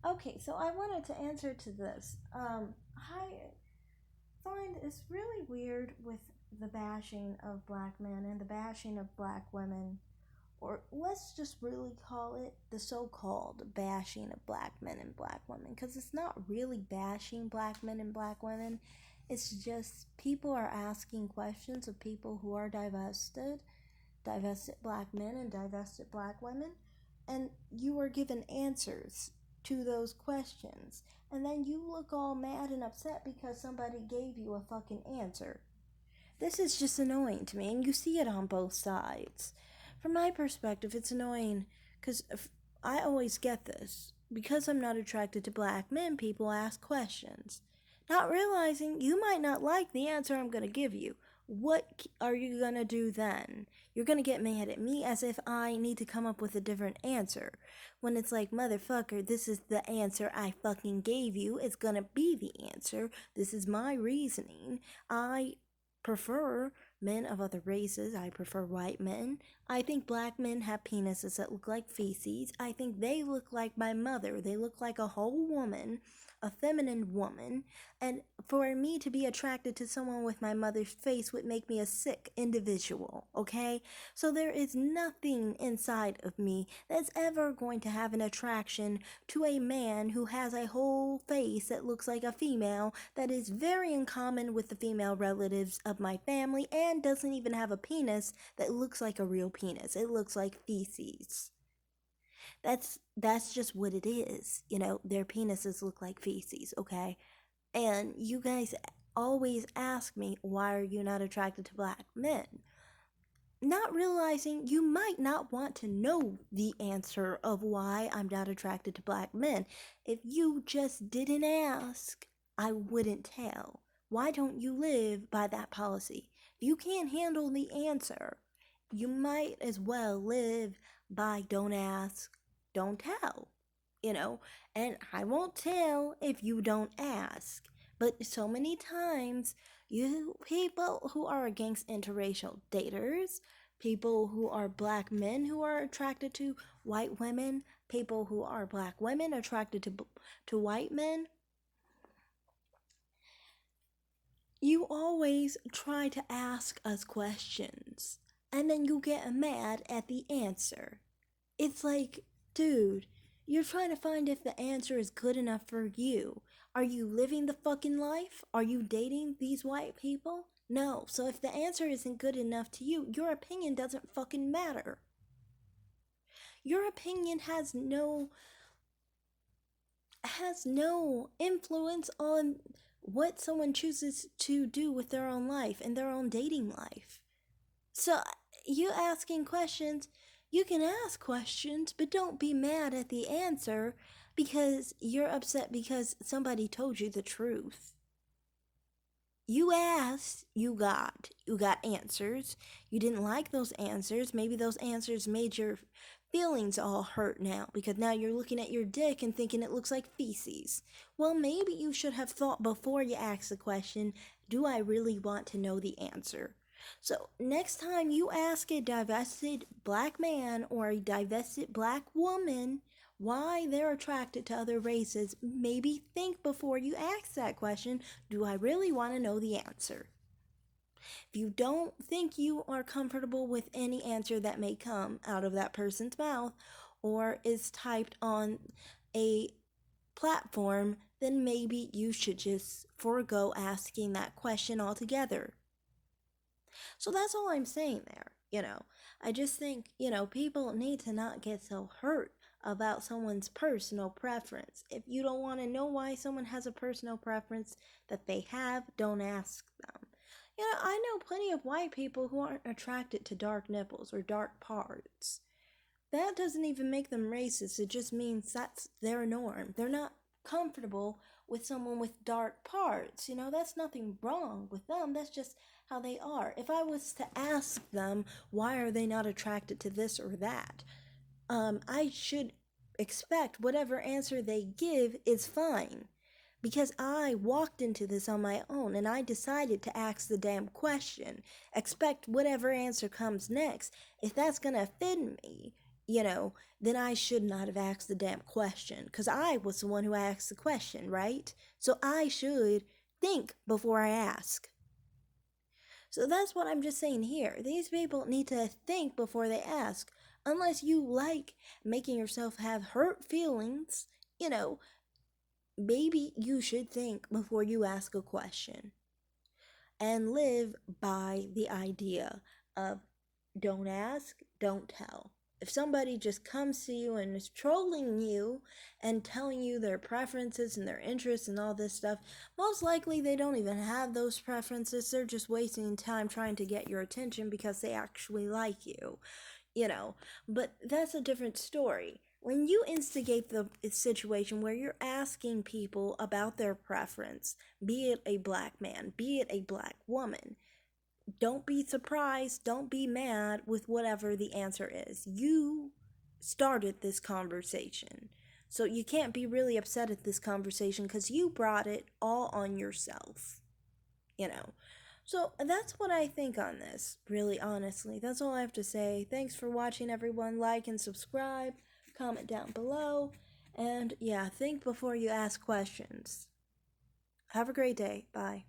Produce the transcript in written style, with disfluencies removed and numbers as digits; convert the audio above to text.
Okay, so I wanted to answer to this. I find it's really weird with the bashing of black men and the bashing of black women, or let's just really call it the so-called bashing of black men and black women, because it's not really bashing black men and black women. It's just people are asking questions of people who are divested black men and divested black women, and you are given answers to those questions, and then you look all mad and upset because somebody gave you a fucking answer. This is just annoying to me, and you see it on both sides. From my perspective, it's annoying because I always get this. Because I'm not attracted to black men, people ask questions, not realizing you might not like the answer I'm going to give you. What are you going to do then? You're going to get mad at me as if I need to come up with a different answer. When it's like, motherfucker, this is the answer I fucking gave you. It's going to be the answer. This is my reasoning. I prefer men of other races. I prefer white men. I think black men have penises that look like feces. I think they look like my mother. They look like a whole woman, a feminine woman. And for me to be attracted to someone with my mother's face would make me a sick individual, okay? So there is nothing inside of me that's ever going to have an attraction to a man who has a whole face that looks like a female, that is very in common with the female relatives of my family, and doesn't even have a penis that looks like a real penis. It looks like feces. That's just what it is. You know, their penises look like feces, okay? And you guys always ask me, why are you not attracted to black men? Not realizing you might not want to know the answer of why I'm not attracted to black men. If you just didn't ask, I wouldn't tell. Why don't you live by that policy? If you can't handle the answer, you might as well live by don't ask, don't tell. You know, and I won't tell if you don't ask. But so many times, you people who are against interracial daters, people who are black men who are attracted to white women, people who are black women attracted to white men, you always try to ask us questions, and then you get mad at the answer. It's like, dude, you're trying to find if the answer is good enough for you. Are you living the fucking life? Are you dating these white people? No. So if the answer isn't good enough to you, your opinion doesn't fucking matter. Your opinion has no influence on what someone chooses to do with their own life and their own dating life. So, you asking questions, you can ask questions, but don't be mad at the answer because you're upset because somebody told you the truth. You asked, you got answers. You didn't like those answers. Maybe those answers made your feelings all hurt now because now you're looking at your dick and thinking it looks like feces. Well, maybe you should have thought before you asked the question, do I really want to know the answer? So, next time you ask a divested black man or a divested black woman why they're attracted to other races, maybe think before you ask that question, do I really want to know the answer? If you don't think you are comfortable with any answer that may come out of that person's mouth or is typed on a platform, then maybe you should just forego asking that question altogether. So that's all I'm saying there. I just think, people need to not get so hurt about someone's personal preference. If you don't want to know why someone has a personal preference that they have, don't ask them. I know plenty of white people who aren't attracted to dark nipples or dark parts. That doesn't even make them racist. It just means that's their norm. They're not comfortable with someone with dark parts. That's nothing wrong with them. That's just how they are. If I was to ask them why are they not attracted to this or that, I should expect whatever answer they give is fine. Because I walked into this on my own and I decided to ask the damn question. Expect whatever answer comes next. If that's gonna offend me, then I should not have asked the damn question because I was the one who asked the question, right? So I should think before I ask. So that's what I'm just saying here. These people need to think before they ask. Unless you like making yourself have hurt feelings, you know, maybe you should think before you ask a question and live by the idea of don't ask, don't tell. If somebody just comes to you and is trolling you and telling you their preferences and their interests and all this stuff, most likely they don't even have those preferences. They're just wasting time trying to get your attention because they actually like you. But that's a different story. When you instigate the situation where you're asking people about their preference, be it a black man, be it a black woman, don't be surprised, don't be mad with whatever the answer is. You started this conversation. So you can't be really upset at this conversation because you brought it all on yourself, you know. So that's what I think on this, really honestly. That's all I have to say. Thanks for watching, everyone. Like and subscribe, comment down below, and yeah, think before you ask questions. Have a great day. Bye.